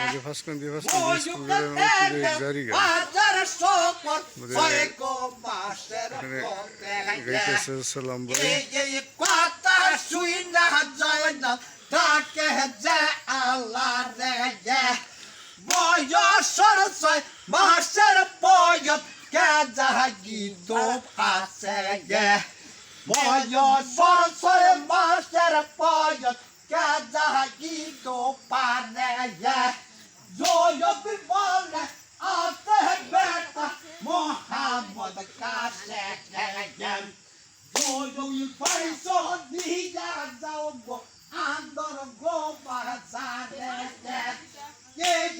যে ফাঁসকন দিয়ে ফাঁসকন স্কুল জারিগা এখানে গাইতেছে সালাম ভাই কথা শুই না যায় না তাকে যে আল্লাহ রে বয়সর ছয় মাসের বয়স কে যাগি তো আছে বয়সর ছয় মাসের বয়স কে যাগি তো পারে জয়বি বলে আছে বেটা মোহাম্মদ কাছে জয়বি পয়সা দিয়া যাও আন্দর গোবার জানে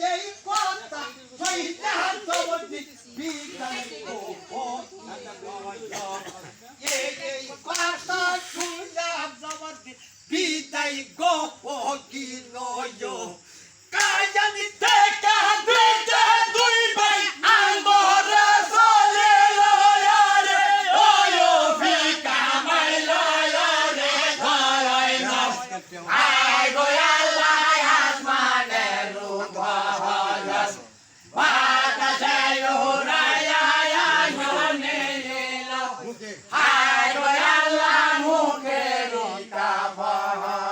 এই কথা হইলা তোদি বিদায় গো এই কথা শুনা জবদি বিদায় গো কি নয় কাজানি দেখা দুইটা দুই ভাই আন্দরে চলে লয়ারে ওয়ো ভিকা মাই লয়ারে ধরাই না আই গো আল্লাহ আসমানের রূপহরস বাতাসে উড়াইয়া মনে এলো আই গো আল্লাহ মুখের কাবহায়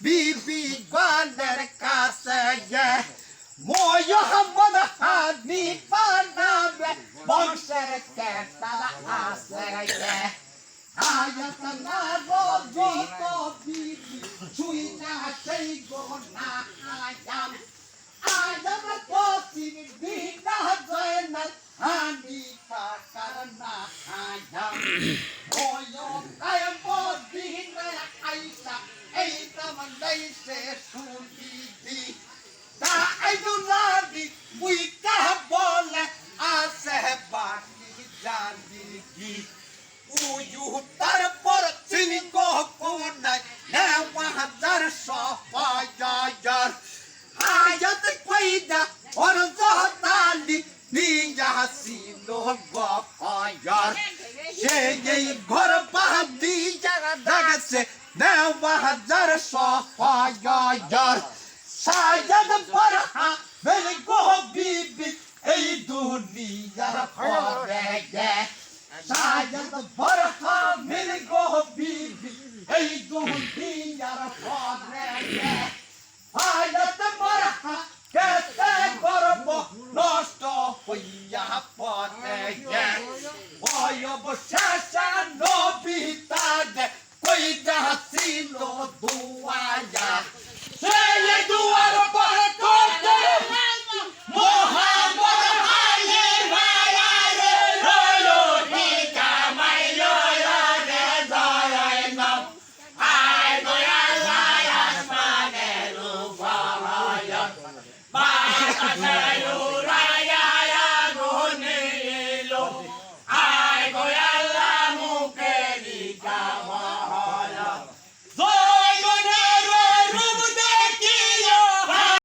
বিবি গনের কাছে মোহাম্মদ হানিফা নামে বংশের কেতালা আছে আয়াত না রবিত বিবি ছুই না সেই গোনা আয়াম আয়াম পতিন বিনা জয়না হানিফা করনা আয়াম ওয়ো কায়ম বিনা আইসা এই তামন্দাই সে শুনিদি তা আইদুলাদি উইকা বলে আসে বাকি জানিদি উয়ু তারপর চিনি গো কোনাই নেওয়া হাজার সফায়ার আয়াত কইদা ওর জহতালি নিয়া সিলো গফায়ার সে এই ঘর বাদি জায়গা দাগছে নেওয়া হাজার সফায়ার সায়দ পরহা মেরে গো বিবি এই দুনিয়ার পরে সায়দ পরহা মেরে গো বিবি এই দুনিয়ার পরে সায়দ পরহা কেতে করব নষ্ট হইয়া পরে ওই অবশেষে নবী তাদের কইটা ছিল দুয়ায়া সেই দুয়ার